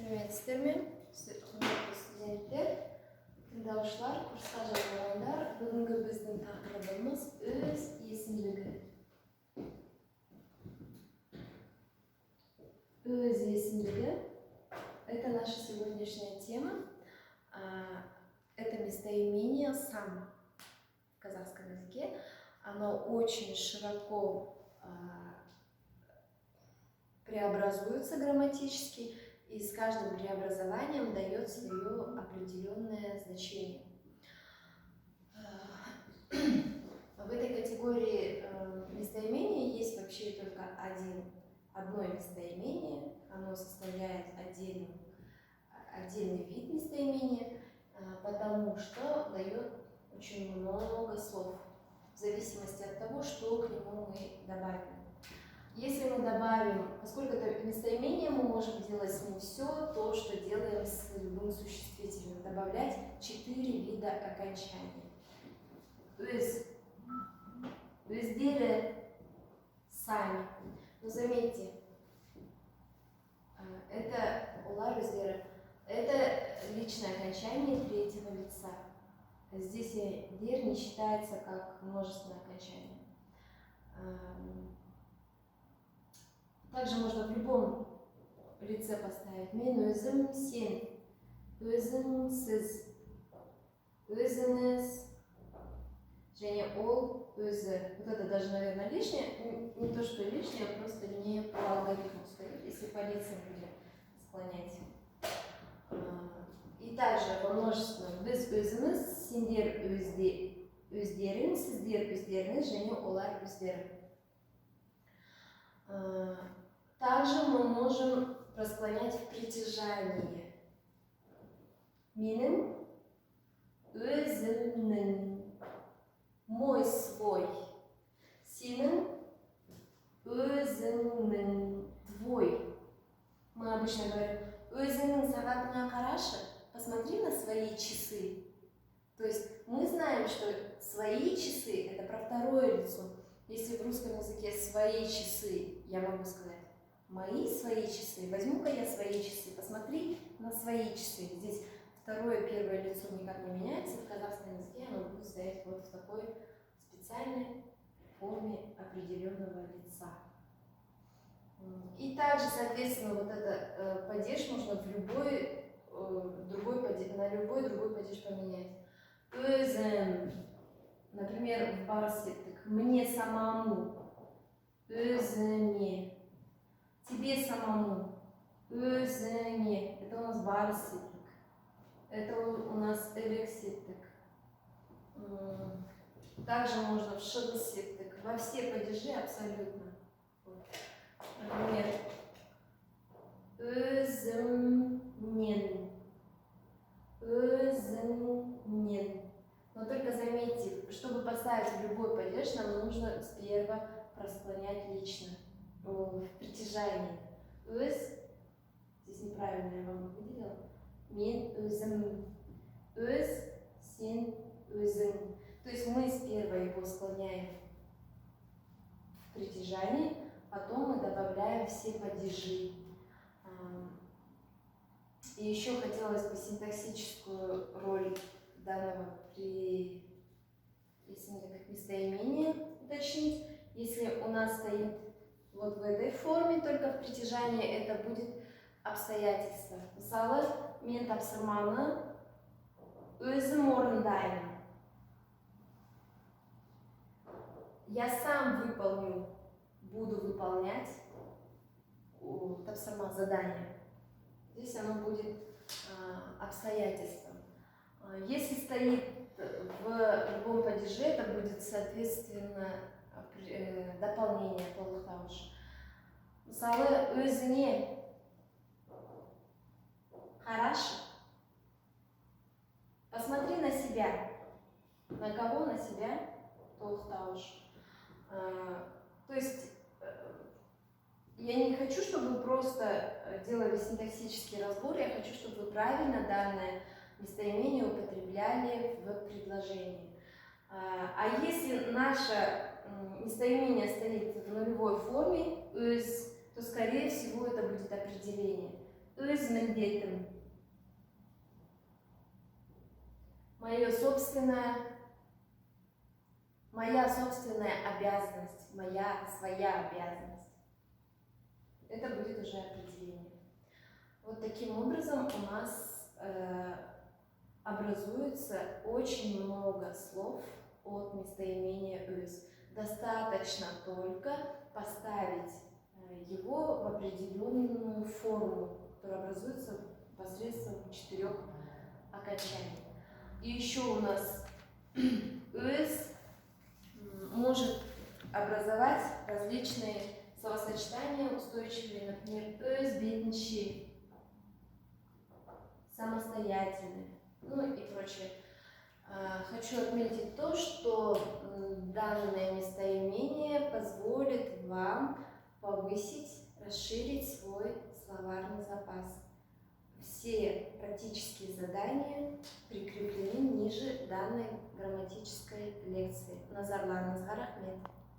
Сәлеметсіздерме? Құрметті студенттер, тыңдаушылар, курсқа жазылғандар, бүгінгі біздің тақырыбымыз өз есімдігі. Өз есімдігі – это наша сегодняшняя тема. Это местоимение «сам» в казахском языке. Оно очень широко преобразуется грамматически, и с каждым преобразованием дает свое определенное значение. В этой категории местоимения есть вообще только одно местоимение. Оно составляет отдельный вид местоимения, потому что дает очень много слов, в зависимости от того, что к нему мы добавим. Если мы добавим, поскольку это местоимение, мы можем делать с ним все то, что делаем с любым существительным. Добавлять 4 вида окончаний. Өздері, сами. Но заметьте, это олар өздері. Это личное окончание третьего лица. Здесь дер не считается как множественное окончание. Также можно в любом лице поставить мен өзім, сен, өзің, сіз, өзіңіз, және ол, өзі. Вот это даже, наверное, лишнее. Не то, что лишнее, а просто не по алгоритму стоит, если по лицам будем склонять. И также во множественном біз өзіміз, сендер өздерің, сіздер өздеріңіз, және олар өздері. Также мы можем расклонять в притяжании. Менің, өзімнің, мой, свой. Сенің, өзіңнің, твой. Мы обычно говорим, өзіңнің сағатыңа қарашы, посмотри на свои часы. То есть мы знаем, что свои часы – это про второе лицо. Если в русском языке свои часы, я могу сказать мои свои часы. Возьму-ка я свои часы, посмотри на свои часы. Здесь второе, первое лицо никак не меняется. В казахском языке оно будет стоять вот в такой специальной форме определенного лица. И также, соответственно, вот это падеж можно в любой другой падеж поменять. Өзім, например, в барсеттік, мне самому, өзіңе, тебе самому, өзіңе. Это у нас барсеттік, это у нас элексеттік. Также можно в шығысеттік, во все падежи абсолютно. Например, өзімнен, өзіңнен. Но только заметьте, чтобы поставить в любой падеж, нам нужно сперва просклонять лично, в притяжании. Өз, здесь неправильно я вам выделила, мен өзім, өз, сен, өзің. То есть мы сперва его склоняем в притяжании, потом мы добавляем все падежи. И еще хотелось бы синтаксическую роль данного местоимения уточнить. Если у нас стоит вот в этой форме, только в притяжании, это будет обстоятельство. Мысалы, мен тапсырманы өзім орындаймын. Я сам выполню, буду выполнять тапсырма задание. Здесь оно будет обстоятельством. Если стоит в любом падеже, это будет, соответственно, дополнение толықтауыш. Мысалы, өзіңе қарашы. Посмотри на себя. На кого? На себя толықтауыш. То есть я не хочу, чтобы вы просто делали синтаксический разбор, я хочу, чтобы вы правильно данное местоимение употребляли в предложении. А если наше местоимение стоит в нулевой форме, то, скорее всего, это будет определение. Өзінің бетім. Моя собственная обязанность, моя своя обязанность. Это будет уже определение. Вот таким образом у нас образуется очень много слов от местоимения «өз». Достаточно только поставить его в определенную форму, которая образуется посредством 4 окончаний. И еще у нас «өз» может образовать различные словосочетания устойчивые, например, «өз бетінше», самостоятельный, ну и прочее. Хочу отметить то, что данное местоимение позволит вам повысить, расширить свой словарный запас. Все практические задания прикреплены ниже данной грамматической лекции. Назарларыңызға рахмет.